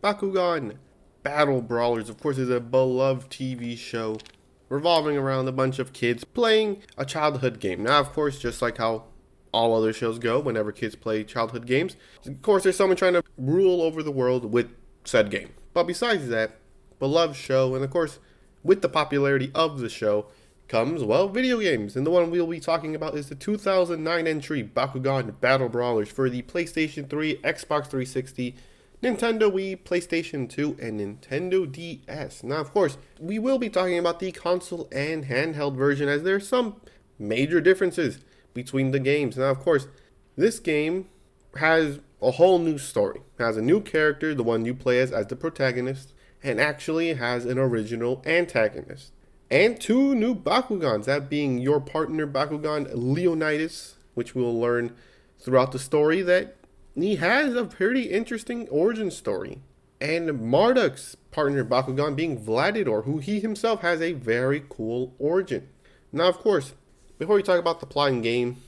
Bakugan Battle Brawlers, of course, is a beloved TV show revolving around a bunch of kids playing a childhood game. Now, of course, just like how all other shows go whenever kids play childhood games, of course, there's someone trying to rule over the world with said game. But besides that, beloved show, and of course, with the popularity of the show comes, well, video games. And the one we'll be talking about is the 2009 entry Bakugan Battle Brawlers for the PlayStation 3, Xbox 360, Nintendo Wii, PlayStation 2, and Nintendo DS. Now, of course, we will be talking about the console and handheld version, as there are some major differences between the games. Now, of course, this game has a whole new story. It has a new character, the one you play as the protagonist, and actually has an original antagonist. And two new Bakugans, that being your partner Bakugan Leonidas, which we'll learn throughout the story that he has a pretty interesting origin story. And Marduk's partner Bakugan being Vladidor, who he himself has a very cool origin. Now, of course, before we talk about the plot and game,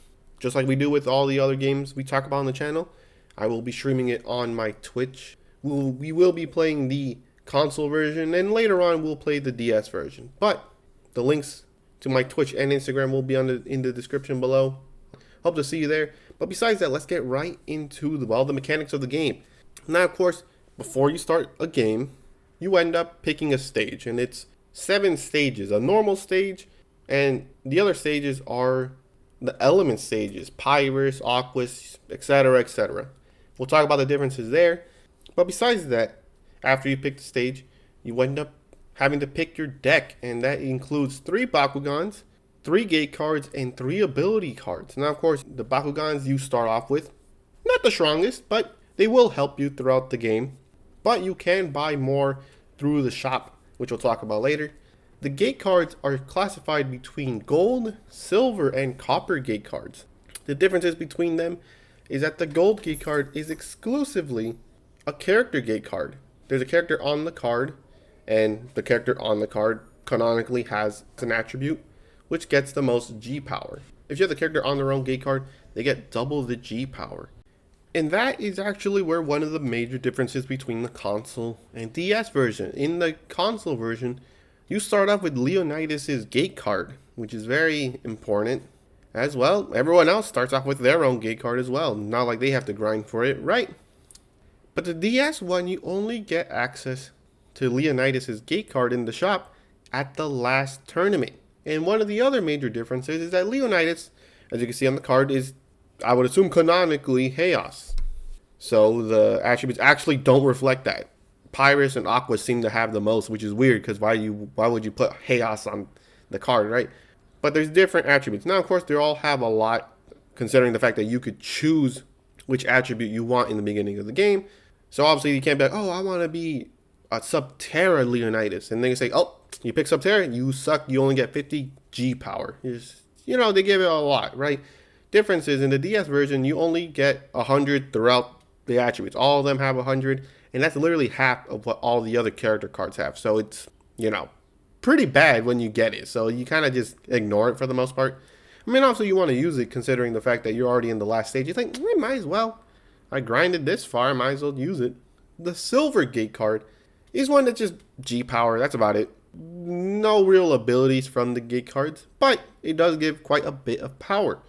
just like we do with all the other games we talk about on the channel, I will be streaming it on my Twitch. We will be playing the console version, and later on we'll play the DS version. But the links to my Twitch and Instagram will be in the description below. Hope to see you there. But besides that, let's get right into the mechanics of the game. Now, of course, before you start a game, you end up picking a stage, and it's 7 stages. A normal stage, and the other stages are the element stages: Pyrus, Aquas, etc., etc. We'll talk about the differences there. But besides that, after you pick the stage, you end up having to pick your deck, and that includes 3 Bakugans, 3 gate cards, and 3 ability cards. Now, of course, the Bakugans you start off with, not the strongest, but they will help you throughout the game. But you can buy more through the shop, which we'll talk about later. The gate cards are classified between gold, silver, and copper gate cards. The differences between them is that the gold gate card is exclusively a character gate card. There's a character on the card, and the character on the card canonically has an attribute which gets the most G power. If you have the character on their own gate card, they get double the G power. And that is actually where one of the major differences between the console and DS version. In the console version, you start off with Leonidas' gate card, which is very important. As well, everyone else starts off with their own gate card as well. Not like they have to grind for it, right? But the DS one, you only get access to Leonidas' gate card in the shop at the last tournament. And one of the other major differences is that Leonidas, as you can see on the card, is, I would assume, canonically Chaos. So the attributes actually don't reflect that. Pyrus and Aqua seem to have the most, which is weird, because why would you put Chaos on the card, right? But there's different attributes. Now, of course, they all have a lot, considering the fact that you could choose which attribute you want in the beginning of the game. So obviously you can't be like, oh, I want to be a Subterra Leonidas, and then you say, oh, you pick Subterra, you suck, you only get 50 G power. They give it a lot, right? Difference is in the DS version, you only get 100 throughout the attributes. All of them have 100, and that's literally half of what all the other character cards have. So it's, pretty bad when you get it. So you kind of just ignore it for the most part. I mean, also you want to use it considering the fact that you're already in the last stage. You think, I might as well. I grinded this far, I might as well use it. The silver gate card is one that's just G power. That's about it. No real abilities from the gate cards, but it does give quite a bit of power.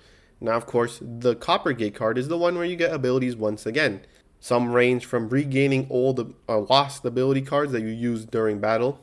Now, of course, the copper gate card is the one where you get abilities once again. Some range from regaining old lost ability cards that you used during battle,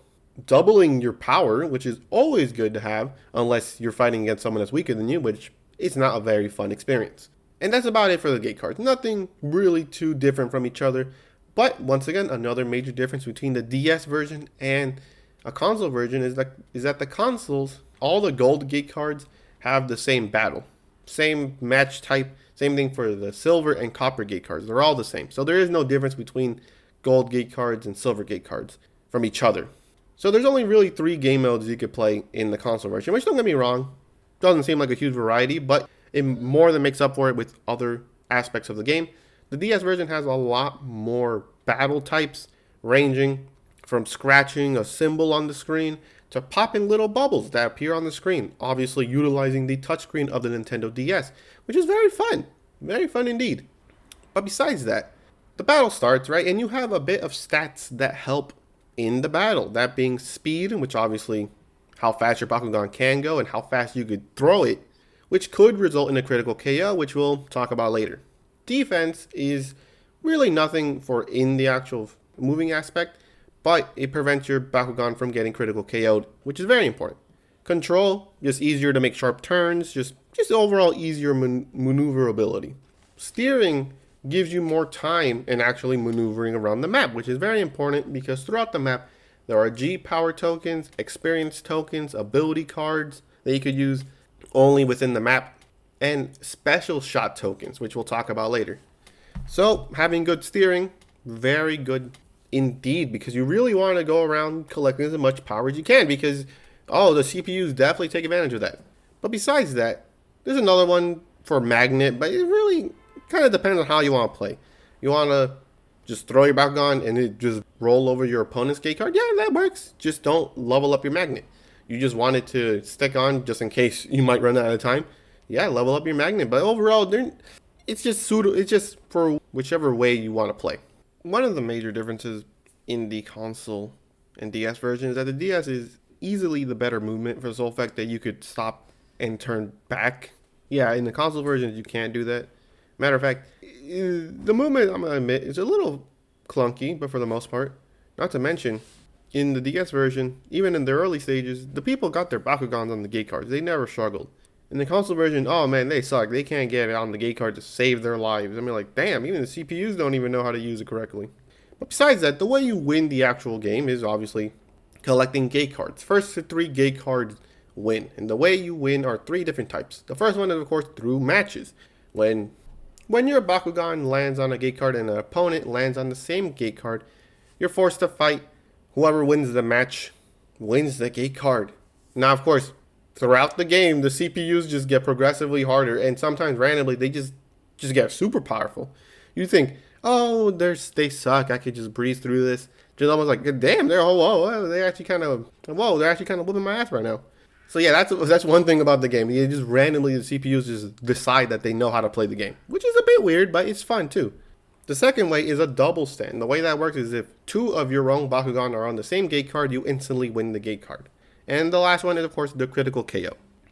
doubling your power, which is always good to have, unless you're fighting against someone that's weaker than you, which is not a very fun experience. And that's about it for the gate cards. Nothing really too different from each other. But once again, another major difference between the DS version and a console version is that the consoles, all the gold gate cards have the same battle. Same match type, same thing for the silver and copper gate cards. They're all the same. So there is no difference between gold gate cards and silver gate cards from each other. So there's only really 3 game modes you could play in the console version, which, don't get me wrong, doesn't seem like a huge variety, but it more than makes up for it with other aspects of the game. The DS version has a lot more battle types, ranging from scratching a symbol on the screen to popping little bubbles that appear on the screen, obviously utilizing the touchscreen of the Nintendo DS, which is very fun indeed. But besides that, the battle starts, right? And you have a bit of stats that help in the battle. That being speed, which obviously how fast your Bakugan can go and how fast you could throw it, which could result in a critical KO, which we'll talk about later. Defense is really nothing for in the actual moving aspect, but it prevents your Bakugan from getting critical KO'd, which is very important. Control, just easier to make sharp turns, just overall easier maneuverability. Steering gives you more time in actually maneuvering around the map, which is very important because throughout the map, there are G power tokens, experience tokens, ability cards that you could use only within the map, and special shot tokens, which we'll talk about later. So having good steering, very good indeed, because you really want to go around collecting as much power as you can because, oh, the CPUs definitely take advantage of that. But besides that, there's another one for magnet, but it really kind of depends on how you want to play. You want to just throw your Bakugan and it just roll over your opponent's gate card? Yeah, that works. Just don't level up your magnet. You just want it to stick on just in case you might run out of time. Yeah, level up your magnet. But overall, it's just it's just for whichever way you want to play. One of the major differences in the console and DS version is that the DS is easily the better movement for the sole fact that you could stop and turn back. Yeah, in the console version, you can't do that. Matter of fact, the movement, I'm going to admit, is a little clunky, but for the most part. Not to mention, in the DS version, even in the early stages, the people got their Bakugans on the gate cards. They never struggled. In the console version, oh man, they suck. They can't get it on the gate card to save their lives. I mean, like, damn, even the CPUs don't even know how to use it correctly. But besides that, the way you win the actual game is obviously collecting gate cards. First to 3 gate cards win. And the way you win are 3 different types. The first one is, of course, through matches. When your Bakugan lands on a gate card and an opponent lands on the same gate card, you're forced to fight. Whoever wins the match wins the gate card. Now, of course, throughout the game, the CPUs just get progressively harder, and sometimes randomly they just get super powerful. You think, oh, they suck. I could just breeze through this. Just almost like, damn, they're actually kind of whooping my ass right now. So yeah, that's one thing about the game. You just randomly the CPUs just decide that they know how to play the game, which is a bit weird, but it's fun too. The second way is a double stand. The way that works is if 2 of your own Bakugan are on the same gate card, you instantly win the gate card. And the last one is, of course, the critical KO.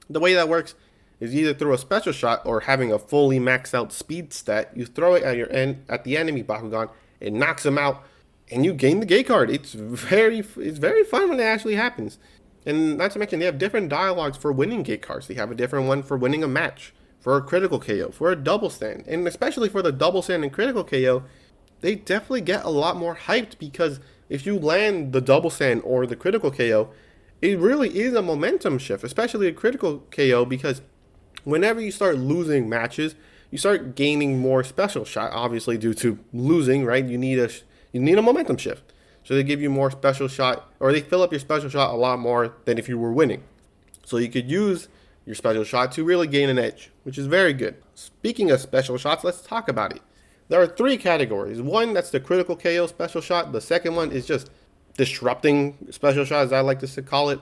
The way that works is either through a special shot or having a fully maxed out speed stat. You throw it at the enemy Bakugan, it knocks him out, and you gain the gate card. It's very fun when it actually happens. And not to mention, they have different dialogues for winning gate cards. They have a different one for winning a match, for a critical KO, for a double stand. And especially for the double stand and critical KO, they definitely get a lot more hyped because if you land the double stand or the critical KO, it really is a momentum shift, especially a critical KO, because whenever you start losing matches, you start gaining more special shot, obviously due to losing, right? You need a momentum shift. So they give you more special shot, or they fill up your special shot a lot more than if you were winning. So you could use your special shot to really gain an edge, which is very good. Speaking of special shots, let's talk about it. There are 3 categories. One, that's the critical KO special shot. The second one is just disrupting special shot, as I like to call it.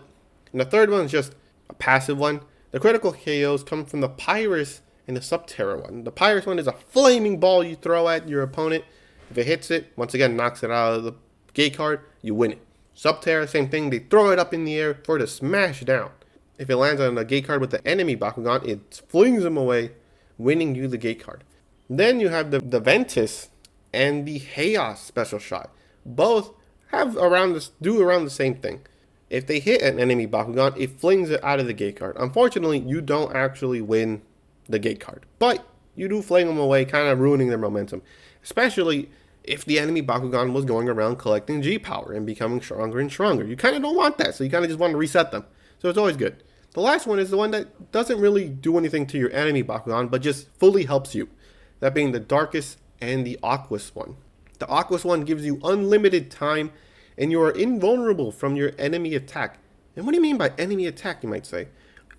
And the third one is just a passive one. The critical KOs come from the Pyrus and the Subterra one. The Pyrus one is a flaming ball you throw at your opponent. If it hits it, once again, knocks it out of the gate card, you win it. Subterra, same thing. They throw it up in the air for it to smash down. If it lands on a gate card with the enemy Bakugan, it flings them away, winning you the gate card. Then you have the Ventus and the Chaos special shot. Both do around the same thing. If they hit an enemy Bakugan, it flings it out of the gate card. Unfortunately, you don't actually win the gate card, but you do fling them away, kind of ruining their momentum. Especially if the enemy Bakugan was going around collecting G power and becoming stronger and stronger. You kind of don't want that, so you kind of just want to reset them. So it's always good. The last one is the one that doesn't really do anything to your enemy Bakugan, but just fully helps you. That being the Darkest and the Aquos one. The Aquos one gives you unlimited time, and you are invulnerable from your enemy attack. And what do you mean by enemy attack, you might say?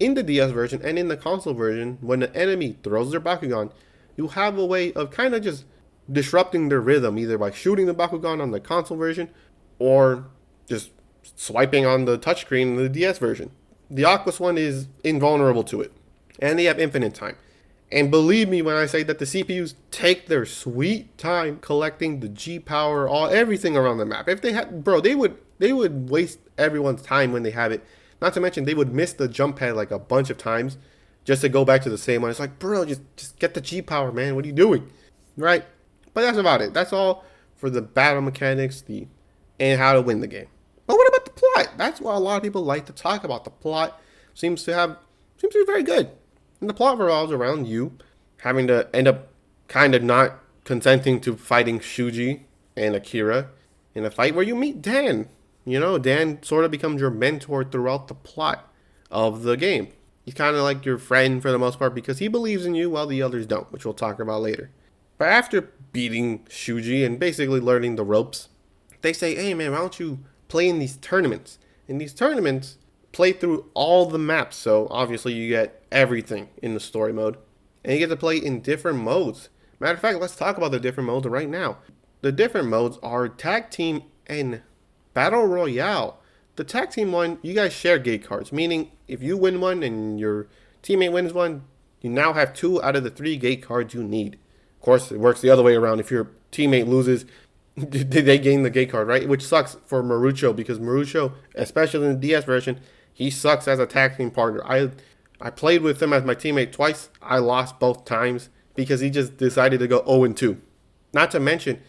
In the DS version and in the console version, when an enemy throws their Bakugan, you have a way of kind of just disrupting their rhythm, either by shooting the Bakugan on the console version or just swiping on the touchscreen in the DS version. The Aquos one is invulnerable to it, and they have infinite time. And believe me when I say that the CPUs take their sweet time collecting the G power, everything around the map. If they had, bro, they would waste everyone's time when they have it. Not to mention they would miss the jump pad like a bunch of times just to go back to the same one. It's like, bro, just get the G power, man. What are you doing? Right? But that's about it. That's all for the battle mechanics, and how to win the game. But what about the plot? That's what a lot of people like to talk about. The plot seems to be very good. And the plot revolves around you having to end up kind of not consenting to fighting Shuji and Akira in a fight where you meet Dan. You know, Dan sort of becomes your mentor throughout the plot of the game. He's kind of like your friend for the most part because he believes in you while the others don't, which we'll talk about later. But after beating Shuji and basically learning the ropes, they say, hey man, why don't you play in these tournaments? In these tournaments, play through all the maps. So obviously you get everything in the story mode. And you get to play in different modes. Matter of fact, let's talk about the different modes right now. The different modes are tag team and battle royale. The tag team one, you guys share gate cards, meaning if you win one and your teammate wins one, you now have 2 out of the 3 gate cards you need. Of course, it works the other way around. If your teammate loses, they gain the gate card, right? Which sucks for Marucho because Marucho, especially in the DS version, he sucks as a tag team partner. I played with him as my teammate twice. I lost both times because he just decided to go 0-2. Not to mention,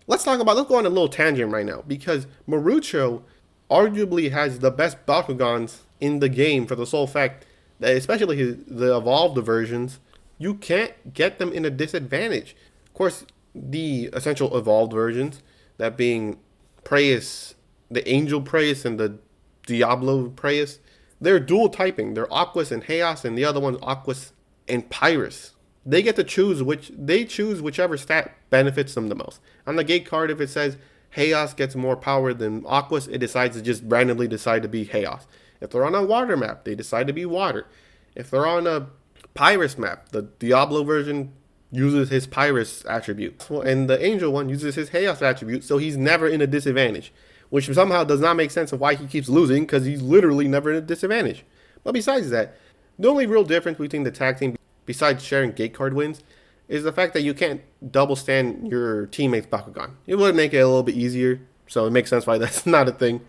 let's go on a little tangent right now because Marucho arguably has the best Bakugans in the game for the sole fact that especially the evolved versions, you can't get them in a disadvantage. Of course, the essential evolved versions, that being Preus, the Angel Preus and the Diablo Preus, they're dual typing. They're Aquas and Chaos, and the other one's Aquas and Pyrus. They get to choose whichever stat benefits them the most. On the gate card, if it says Chaos gets more power than Aquas, it decides to just randomly decide to be Chaos. If they're on a water map, they decide to be water. If they're on a Pyrus map, the Diablo version uses his Pyrus attribute. And the Angel one uses his Chaos attribute, so he's never in a disadvantage. Which somehow does not make sense of why he keeps losing, because he's literally never in a disadvantage. But besides that, the only real difference between the tag team, besides sharing gate card wins, is the fact that you can't double stand your teammate's Bakugan. It would make it a little bit easier, so it makes sense why that's not a thing.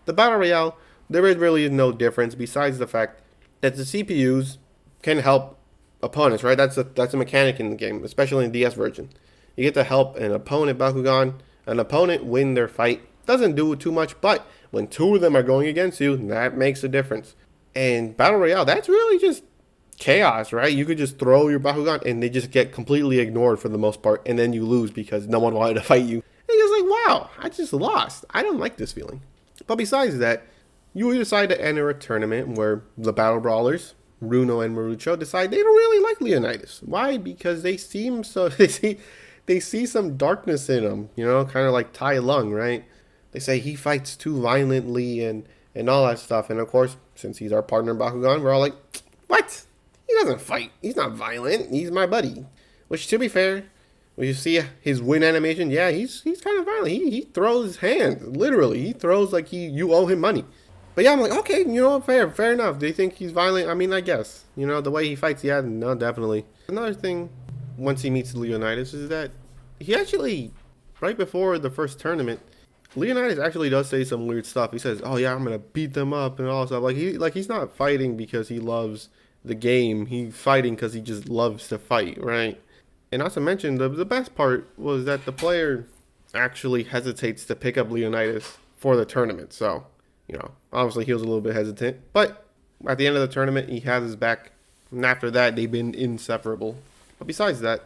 The Battle Royale, there is really no difference besides the fact that the CPUs can help opponents, right? That's a mechanic in the game, especially in the DS version. You get to help an opponent Bakugan, an opponent win their fight. Doesn't do too much, but when 2 of them are going against you, that makes a difference. And Battle Royale, that's really just chaos, right? You could just throw your Bakugan and they just get completely ignored for the most part, and then you lose because no one wanted to fight you. And you're just like, wow, I just lost. I don't like this feeling. But besides that, you decide to enter a tournament where the Battle Brawlers, Runo and Marucho, decide they don't really like Leonidas. Why? Because they seem so, they see some darkness in him, you know, kind of like Tai Lung, right? They say he fights too violently and all that stuff. And of course, since he's our partner in Bakugan, we're all like, what? He doesn't fight. He's not violent. He's my buddy. Which, to be fair, when you see his win animation, yeah, he's kind of violent. He throws hands, literally. He throws like you owe him money. But yeah, I'm like, okay, you know, fair enough. They think he's violent. I mean, I guess. You know, the way he fights, yeah, no, definitely. Another thing, once he meets Leonidas, is that he actually, right before the first tournament, Leonidas actually does say some weird stuff. He says, oh yeah, I'm going to beat them up and all stuff. He's not fighting because he loves the game. He's fighting because he just loves to fight, right? And not to mention, the best part was that the player actually hesitates to pick up Leonidas for the tournament. So, you know, obviously he was a little bit hesitant. But at the end of the tournament, he has his back. And after that, they've been inseparable. But besides that,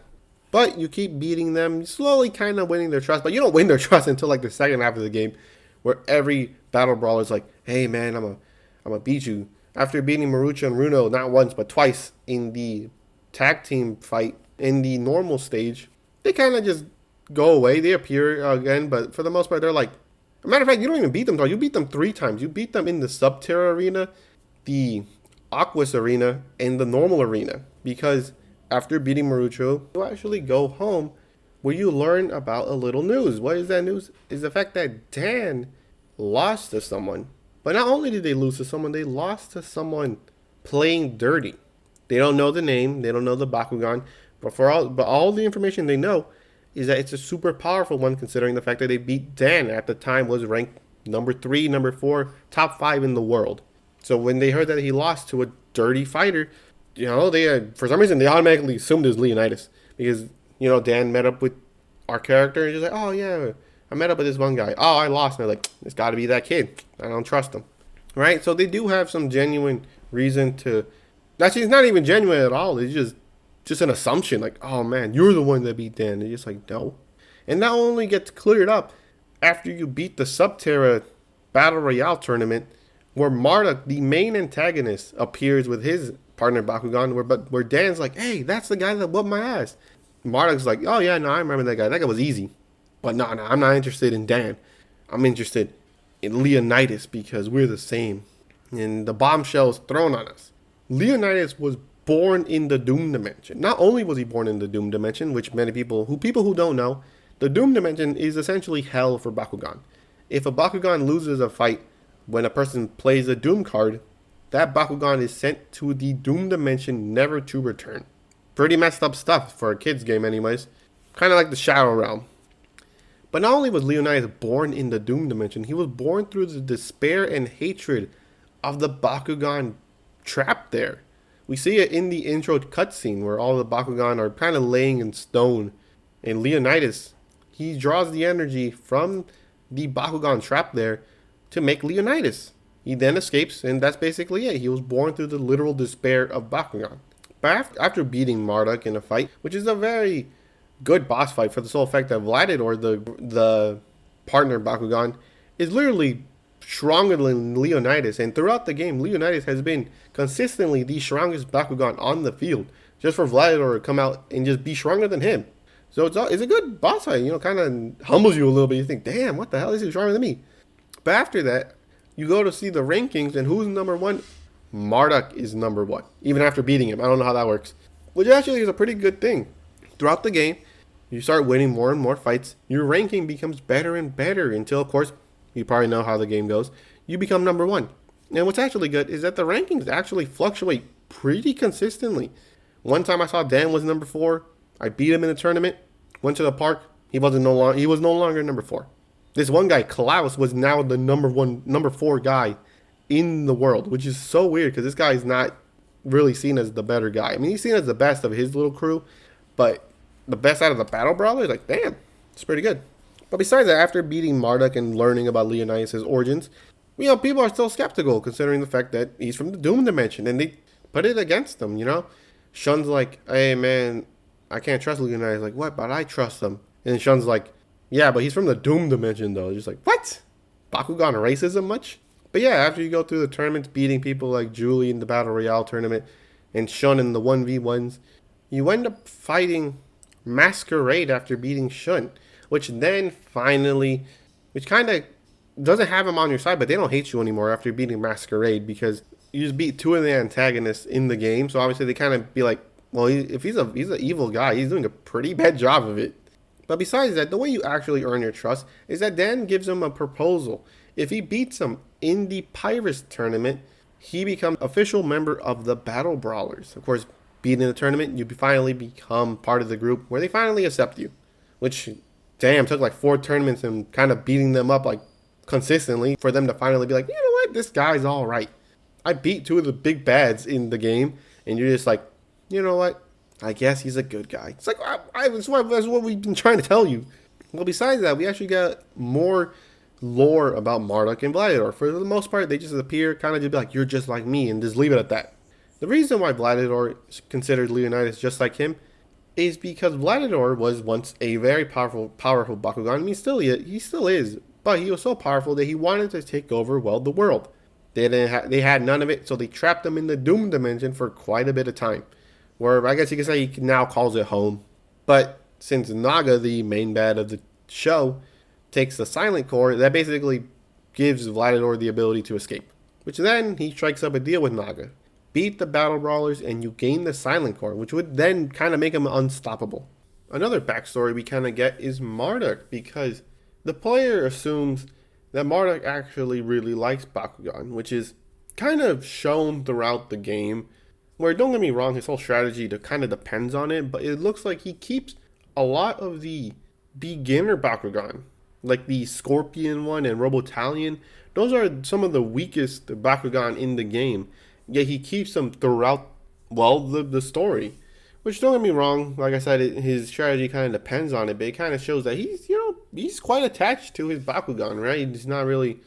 but you keep beating them, slowly kind of winning their trust. But you don't win their trust until like the second half of the game, where every battle brawler is like, hey man, I'm gonna beat you. After beating Marucho and Runo not once but twice in the tag team fight in the normal stage, they kind of just go away. They appear again, but for the most part, they're like, matter of fact, you don't even beat them, though. You beat them 3 times. You beat them in the Subterra arena, the Aquas arena, and the normal arena. Because after beating Marucho, you actually go home where you learn about a little news. What is that news? Is the fact that Dan lost to someone. But not only did they lose to someone, they lost to someone playing dirty. They don't know the name, they don't know the Bakugan, but all the information they know is that it's a super powerful one, considering the fact that they beat Dan at the time was ranked number 3, number 4, top 5 in the world. So when they heard that he lost to a dirty fighter, they for some reason they automatically assumed it was Leonidas because Dan met up with our character and just like, oh yeah, I met up with this one guy. Oh, I lost. And they're like, it's got to be that kid. I don't trust him, right? So they do have some genuine reason to. Actually, it's not even genuine at all. It's just an assumption. Like, oh man, you're the one that beat Dan. They're just like, no. And that only gets cleared up after you beat the Subterra Battle Royale tournament, where Marduk, the main antagonist, appears with his partner Bakugan, where Dan's like, hey, that's the guy that whooped my ass. Marduk's like, oh yeah, no, I remember that guy. That guy was easy. But no, I'm not interested in Dan. I'm interested in Leonidas because we're the same. And the bombshell is thrown on us. Leonidas was born in the Doom Dimension. Not only was he born in the Doom Dimension, which many people who don't know, the Doom Dimension is essentially hell for Bakugan. If a Bakugan loses a fight when a person plays a Doom card, that Bakugan is sent to the Doom Dimension never to return. Pretty messed up stuff for a kid's game anyways. Kind of like the Shadow Realm. But not only was Leonidas born in the Doom Dimension, he was born through the despair and hatred of the Bakugan trapped there. We see it in the intro cutscene where all the Bakugan are kind of laying in stone. And Leonidas, he draws the energy from the Bakugan trapped there to make Leonidas. He then escapes, and that's basically it. He was born through the literal despair of Bakugan. But after beating Marduk in a fight, which is a very good boss fight for the sole fact that Vladidor, the partner Bakugan, is literally stronger than Leonidas. And throughout the game, Leonidas has been consistently the strongest Bakugan on the field, just for Vladidor to come out and just be stronger than him. So it's a good boss fight, kind of humbles you a little bit. You think, damn, what the hell, is he stronger than me? But after that, you go to see the rankings, and who's number 1? Marduk is number 1, even after beating him. I don't know how that works, which actually is a pretty good thing. Throughout the game, you start winning more and more fights. Your ranking becomes better and better until, of course, you probably know how the game goes. You become number 1. And what's actually good is that the rankings actually fluctuate pretty consistently. One time I saw Dan was number 4. I beat him in the tournament. Went to the park. He was no longer number 4. This one guy, Klaus, was now the number 4 guy in the world, which is so weird because this guy is not really seen as the better guy. I mean, he's seen as the best of his little crew, but the best out of the battle brawlers, like, damn, it's pretty good. But besides that, after beating Marduk and learning about Leonidas' origins, people are still skeptical considering the fact that he's from the Doom Dimension, and they put it against him, Shun's like, hey man, I can't trust Leonidas. Like, what? But I trust him. And Shun's like, yeah, but he's from the Doom Dimension though. Just like, what? Bakugan racism much? But yeah, after you go through the tournaments, beating people like Julie in the Battle Royale tournament and Shun in the 1v1s, you end up fighting Masquerade after beating Shun, which kind of doesn't have him on your side, but they don't hate you anymore after beating Masquerade because you just beat 2 of the antagonists in the game. So obviously they kind of be like, well, if he's an evil guy, he's doing a pretty bad job of it. But besides that, the way you actually earn your trust is that Dan gives him a proposal. If he beats him in the Pyrus tournament, he becomes official member of the Battle Brawlers. Of course, beating the tournament, you finally become part of the group where they finally accept you. Which, damn, took like 4 tournaments and kind of beating them up like consistently for them to finally be like, you know what, this guy's all right. I beat 2 of the big bads in the game, and you're just like, you know what? I guess he's a good guy. It's like, that's what we've been trying to tell you. Well, besides that, we actually got more lore about Marduk and Vladidor. For the most part, they just appear, kind of just be like, you're just like me, and just leave it at that. The reason why Vladidor considered Leonidas just like him is because Vladidor was once a very powerful Bakugan. I mean, he still is, but he was so powerful that he wanted to take over, the world. They had none of it, so they trapped him in the Doom Dimension for quite a bit of time. Where I guess you could say he now calls it home. But since Naga, the main bad of the show, takes the Silent Core, that basically gives Vladidor the ability to escape. Which then he strikes up a deal with Naga. Beat the Battle Brawlers and you gain the Silent Core, which would then kind of make him unstoppable. Another backstory we kind of get is Marduk, because the player assumes that Marduk actually really likes Bakugan, which is kind of shown throughout the game. where don't get me wrong, his whole strategy kind of depends on it, but it looks like he keeps a lot of the beginner Bakugan, like the Scorpion one and Robotalion. Those are some of the weakest Bakugan in the game, yet he keeps them throughout, well, the story. Which don't get me wrong, like I said, his strategy kind of depends on it, but it kind of shows that he's quite attached to his Bakugan, right? He's not really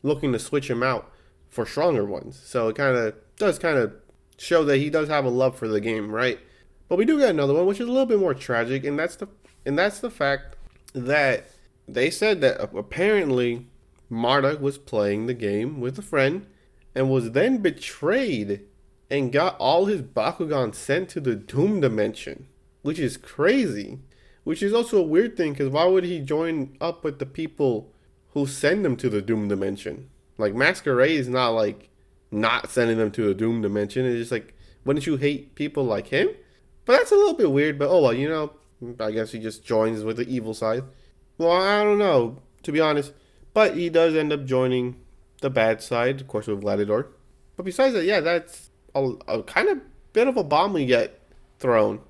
looking to switch him out for stronger ones. So it does kind of show that he does have a love for the game, right? But we do get another one, which is a little bit more tragic, and that's the fact that they said that apparently Marduk was playing the game with a friend and was then betrayed and got all his Bakugan sent to the Doom Dimension, which is crazy. Which is also a weird thing, because why would he join up with the people who send them to the Doom Dimension? Like, Masquerade is not like not sending them to the Doom Dimension. It's just like, wouldn't you hate people like him? But that's a little bit weird, but oh well, I guess he just joins with the evil side. Well, I don't know, to be honest. But he does end up joining the bad side, of course, with Gladiator. But besides that, yeah, that's a kind of bit of a bomb we get thrown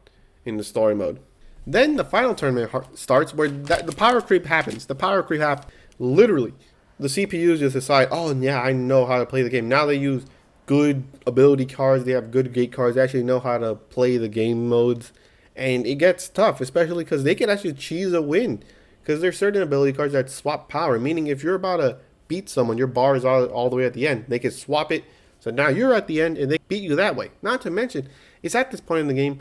in the story mode. Then the final tournament starts where the power creep happens. The power creep happens. Literally, the CPUs just decide, oh yeah, I know how to play the game. Now they use good ability cards. They have good gate cards. They actually know how to play the game modes. And it gets tough, especially because they can actually cheese a win. Because there's certain ability cards that swap power. Meaning if you're about to beat someone, your bar is all the way at the end. They can swap it. So now you're at the end and they beat you that way. Not to mention, it's at this point in the game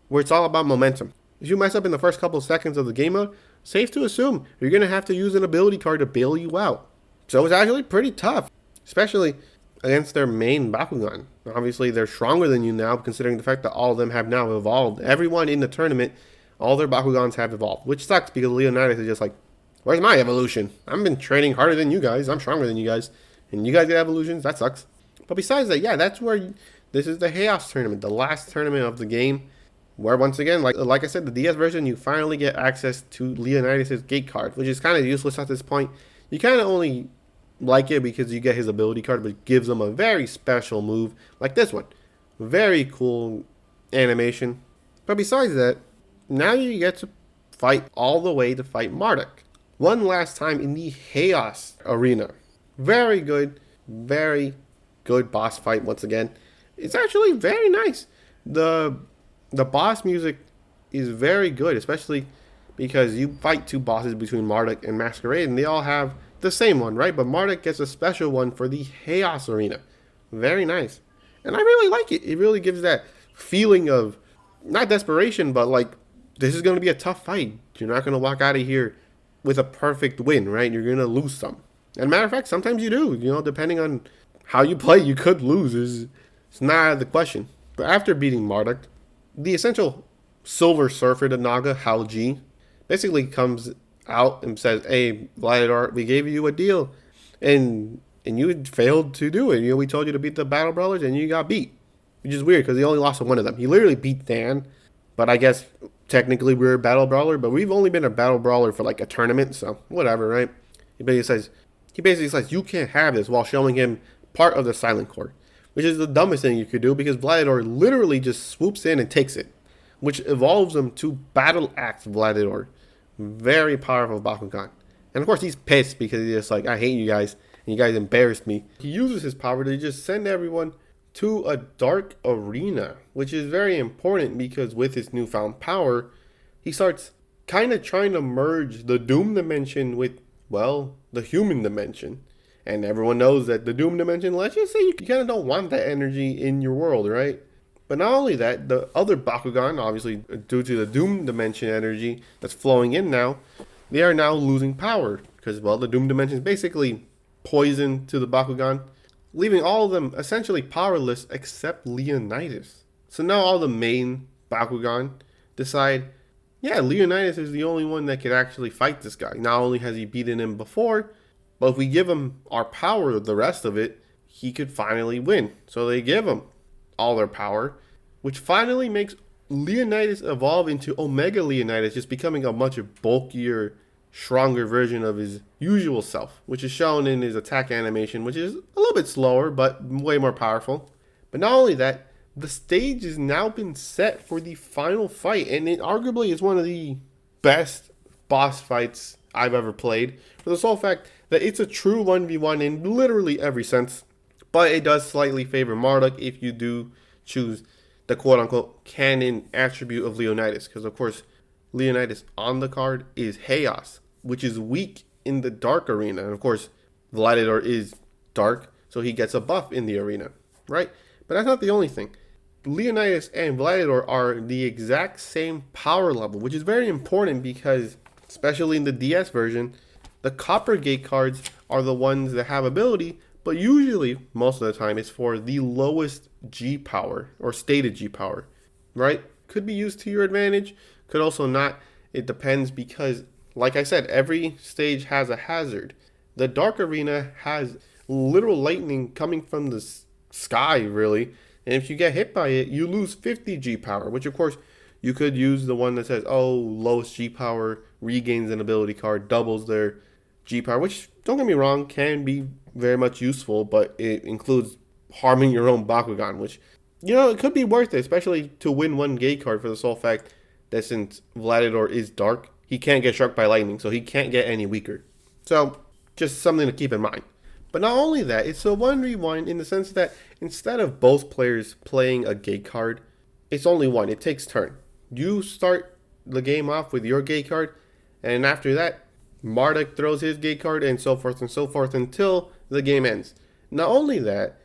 where it's all about momentum. If you mess up in the first couple of seconds of the game mode, safe to assume you're going to have to use an ability card to bail you out. So it's actually pretty tough, especially against their main Bakugan. Obviously, they're stronger than you now, considering the fact that all of them have now evolved. Everyone in the tournament, all their Bakugans have evolved, which sucks because Leonidas is just like, where's my evolution? I've been training harder than you guys. I'm stronger than you guys. And you guys get evolutions? That sucks. But besides that, yeah, that's where this is the Chaos Tournament, the last tournament of the game. Where once again, like I said, the DS version, you finally get access to Leonidas' gate card, which is kind of useless at this point. You kind of only like it because you get his ability card, which gives him a very special move, like this one. Very cool animation. But besides that, now you get to fight all the way to fight Marduk. One last time in the Chaos Arena. Very good boss fight once again. It's actually very nice. The boss music is very good, especially because you fight two bosses between Marduk and Masquerade, and they all have the same one, right? But Marduk gets a special one for the Chaos Arena. Very nice. And I really like it. It really gives that feeling of, not desperation, but like, this is going to be a tough fight. You're not going to walk out of here with a perfect win, right? You're going to lose some. And matter of fact, sometimes you do. Depending on how you play, you could lose. It's not out of the question. But after beating Marduk, the essential Silver Surfer to Naga, Hal G, basically comes out and says, hey, Gladiator, we gave you a deal, and you failed to do it. We told you to beat the Battle Brawlers, and you got beat. Which is weird, because he only lost to one of them. He literally beat Dan, but I guess technically we're a Battle Brawler, but we've only been a Battle Brawler for like a tournament, so whatever, right? He basically says, you can't have this, while showing him part of the Silent Core. Which is the dumbest thing you could do, because Gladiator literally just swoops in and takes it, which evolves him to Battle Axe Gladiator. Very powerful Bakugan. And of course he's pissed because he's just like, I hate you guys, and you guys embarrassed me. He uses his power to just send everyone to a dark arena, which is very important because with his newfound power, he starts kind of trying to merge the Doom Dimension with, well, the human dimension. And everyone knows that the Doom Dimension, let's just say you kind of don't want that energy in your world, right? But not only that, the other Bakugan, obviously due to the Doom Dimension energy that's flowing in now, they are now losing power. Because, well, the Doom Dimension is basically poison to the Bakugan, leaving all of them essentially powerless except Leonidas. So now all the main Bakugan decide, yeah, Leonidas is the only one that could actually fight this guy. Not only has he beaten him before, but if we give him our power, the rest of it, he could finally win. So they give him all their power, which finally makes Leonidas evolve into Omega Leonidas, just becoming a much bulkier, stronger version of his usual self, which is shown in his attack animation, which is a little bit slower, but way more powerful. But not only that, the stage has now been set for the final fight, and it arguably is one of the best boss fights I've ever played, for the sole fact that it's a true 1v1 in literally every sense, but it does slightly favor Marduk if you do choose the quote-unquote canon attribute of Leonidas, because of course Leonidas on the card is Chaos, which is weak in the dark arena, and of course Gladiator is dark, so he gets a buff in the arena, right? But that's not the only thing. Leonidas and Gladiator are the exact same power level, which is very important because, especially in the DS version, the Copper Gate cards are the ones that have ability, but usually, most of the time, it's for the lowest G power, or stated G power, right? Could be used to your advantage, could also not. It depends because, like I said, every stage has a hazard. The Dark Arena has literal lightning coming from the sky, really. And if you get hit by it, you lose 50 G power, which of course you could use the one that says, oh, lowest G power regains an ability card, doubles their G power, which, don't get me wrong, can be very much useful, but it includes harming your own Bakugan, which, you know, it could be worth it, especially to win one gate card for the sole fact that since Gladiator is dark, he can't get struck by lightning, so he can't get any weaker. So, just something to keep in mind. But not only that, it's a 1v1 in the sense that instead of both players playing a gate card, it's only one. It takes turn. You start the game off with your gate card, and after that, Marduk throws his gate card, and so forth until the game ends. Not only that,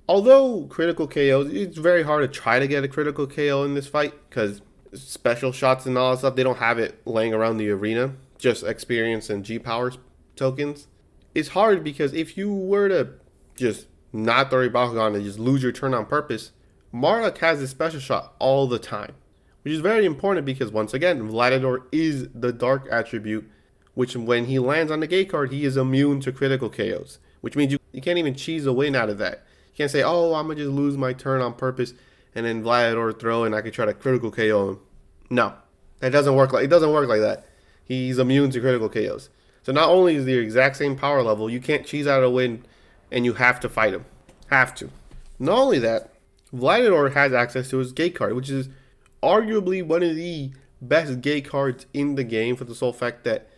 although critical KOs, it's very hard to try to get a critical KO in this fight, because special shots and all that stuff, they don't have it laying around the arena, just experience and G power tokens. It's hard because if you were to just not throw your Bakugan and just lose your turn on purpose, Marduk has a special shot all the time, which is very important because, once again, Gladiator is the dark attribute, which when he lands on the gate card, he is immune to critical KOs, which means you can't even cheese a win out of that. You can't say, oh, I'm going to just lose my turn on purpose and then Gladiator throw and I could try to critical KO him. No, it doesn't work like that. He's immune to critical KOs. So not only is the exact same power level, you can't cheese out a win, and you have to fight him. Have to. Not only that, Gladiator has access to his gate card, which is arguably one of the best gate cards in the game for the sole fact that,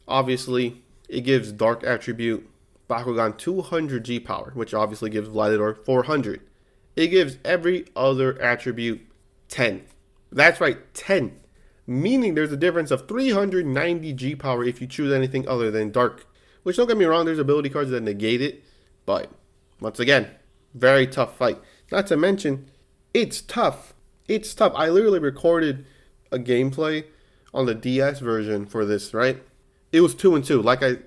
obviously, it gives Dark Attribute Bakugan 200 G power, which obviously gives Gladiator 400. It gives every other attribute 10. That's right, 10. Meaning there's a difference of 390 G power if you choose anything other than Dark. Which, don't get me wrong, there's ability cards that negate it. But, once again, very tough fight. Not to mention, it's tough. It's tough. I literally recorded a gameplay on the DS version for this, right? It was 2-2.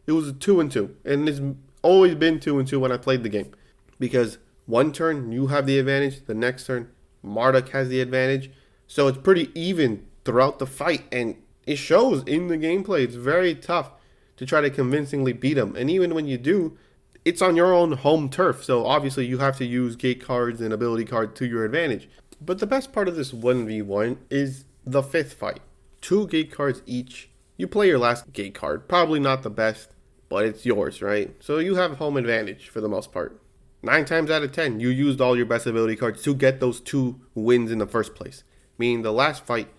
It was a 2-2. And it's always been 2-2 when I played the game. Because one turn, you have the advantage. The next turn, Marduk has the advantage. So it's pretty even throughout the fight, and it shows in the gameplay. It's very tough to try to convincingly beat him, and even when you do, it's on your own home turf, so obviously you have to use gate cards and ability cards to your advantage. But the best part of this 1v1 is the fifth fight. 2 gate cards each. You play your last gate card, probably not the best, but it's yours, right? So you have home advantage for the most part. 9 times out of 10, you used all your best ability cards to get those 2 wins in the first place. Meaning the last fight,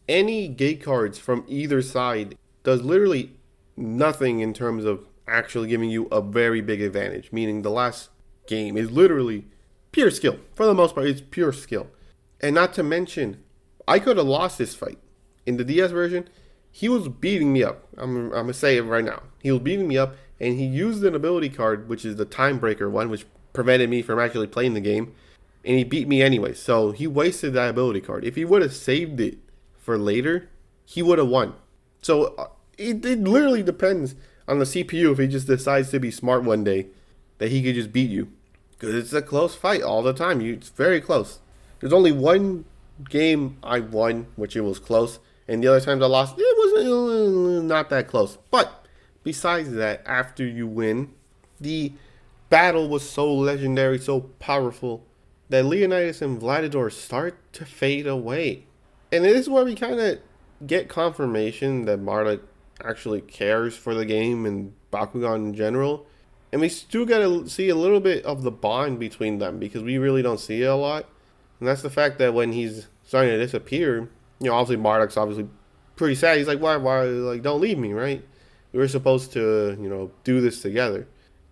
any gate cards from either side does literally nothing in terms of actually giving you a very big advantage. Meaning the last game is literally pure skill. For the most part, it's pure skill. And not to mention, I could have lost this fight. In the DS version, he was beating me up. I'm going to say it right now. He was beating me up, and he used an ability card, which is the Time Breaker one, which prevented me from actually playing the game. And he beat me anyway. So he wasted that ability card. If he would have saved it for later, he would have won. So it literally depends on the CPU if he just decides to be smart one day that he could just beat you. Because it's a close fight all the time. It's very close. There's only one game I won, which it was close. And the other times I lost, it was not that close. But besides that, after you win, the battle was so legendary, so powerful, that Leonidas and Gladiator start to fade away. And this is where we kind of get confirmation that Marduk actually cares for the game and Bakugan in general. And we still got to see a little bit of the bond between them because we really don't see it a lot. And that's the fact that when he's starting to disappear, obviously Marduk's obviously pretty sad. He's like, why, like, don't leave me, right? We were supposed to, do this together.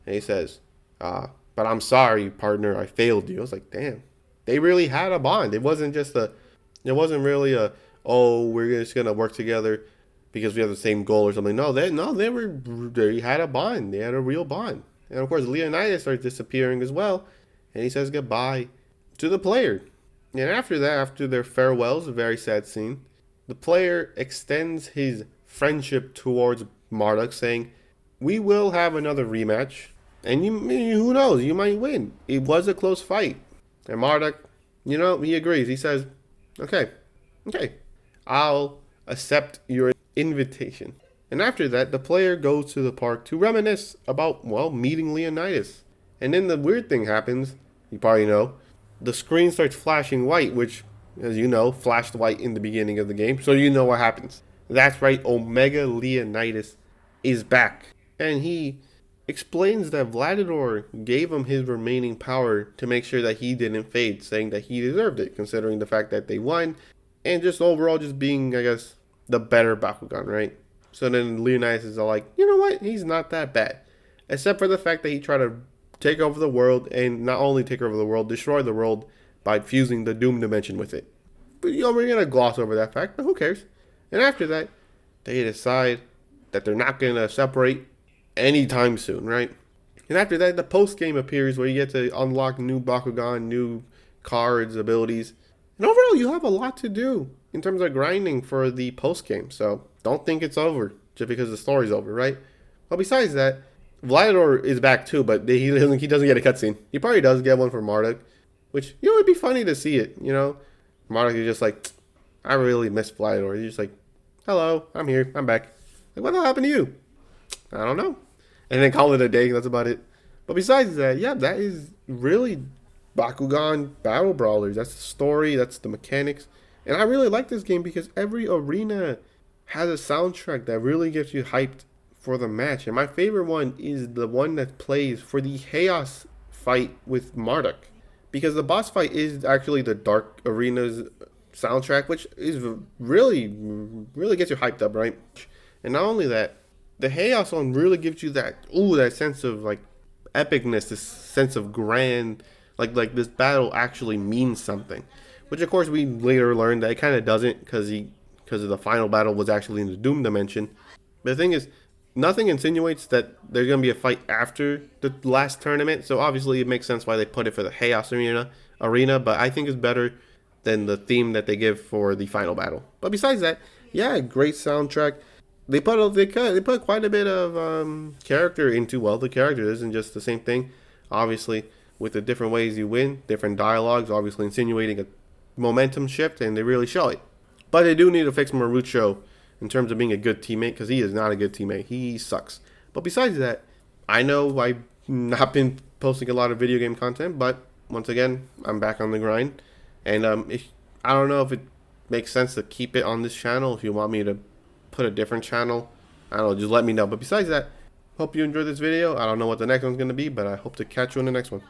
And he says, but I'm sorry, partner, I failed you. I was like, damn, they really had a bond. It wasn't really a, oh, we're just gonna work together because we have the same goal or something. No, they had a bond. They had a real bond. And of course, Leonidas starts disappearing as well, and he says goodbye to the player. And after that, after their farewells, a very sad scene, the player extends his friendship towards Marduk, saying, "We will have another rematch, and who knows, you might win. It was a close fight." And Marduk, he agrees. He says, "Okay, I'll accept your invitation." And after that, the player goes to the park to reminisce about, meeting Leonidas. And then the weird thing happens, you probably know, the screen starts flashing white, which, as you know, flashed white in the beginning of the game, so you know what happens. That's right, Omega Leonidas is back. And he explains that Vladimir gave him his remaining power to make sure that he didn't fade, saying that he deserved it, considering the fact that they won, and just overall just being, I guess, the better Bakugan, right? So then Leonidas is all like, you know what? He's not that bad. Except for the fact that he tried to take over the world, and not only take over the world, destroy the world by fusing the Doom Dimension with it. But we're going to gloss over that fact, but who cares? And after that, they decide that they're not going to separate anytime soon, right? And after that, the post-game appears where you get to unlock new Bakugan, new cards, abilities. And overall, you have a lot to do in terms of grinding for the post-game. So don't think it's over just because the story's over, right? Well, besides that, Vladimir is back too, but he doesn't get a cutscene. He probably does get one for Marduk, which, it'd be funny to see it, Marduk is just like, I really miss Vladimir. He's just like, hello, I'm here, I'm back. Like, what the hell happened to you? I don't know. And then call it a day, that's about it. But besides that, yeah, that is really Bakugan Battle Brawlers. That's the story, that's the mechanics. And I really like this game because every arena has a soundtrack that really gets you hyped for the match. And my favorite one is the one that plays for the Chaos fight with Marduk. Because the boss fight is actually the Dark Arena's soundtrack, which is really gets you hyped up, right? And not only that, the Chaos one really gives you that sense of like epicness, this sense of grand, like this battle actually means something. Which of course we later learned that it kind of doesn't, because of the final battle was actually in the Doom Dimension. But the thing is, nothing insinuates that there's going to be a fight after the last tournament, so obviously it makes sense why they put it for the Chaos Arena, but I think it's better than the theme that they give for the final battle. But besides that, yeah, great soundtrack. They put quite a bit of character into, the character isn't just the same thing, obviously, with the different ways you win, different dialogues, obviously insinuating a momentum shift, and they really show it. But they do need to fix Marucho in terms of being a good teammate, because he is not a good teammate. He sucks. But besides that, I know I've not been posting a lot of video game content, but once again, I'm back on the grind. And I don't know if it makes sense to keep it on this channel. If you want me to put a different channel, I don't know, just let me know. But besides that, hope you enjoyed this video. I don't know what the next one's going to be, but I hope to catch you in the next one.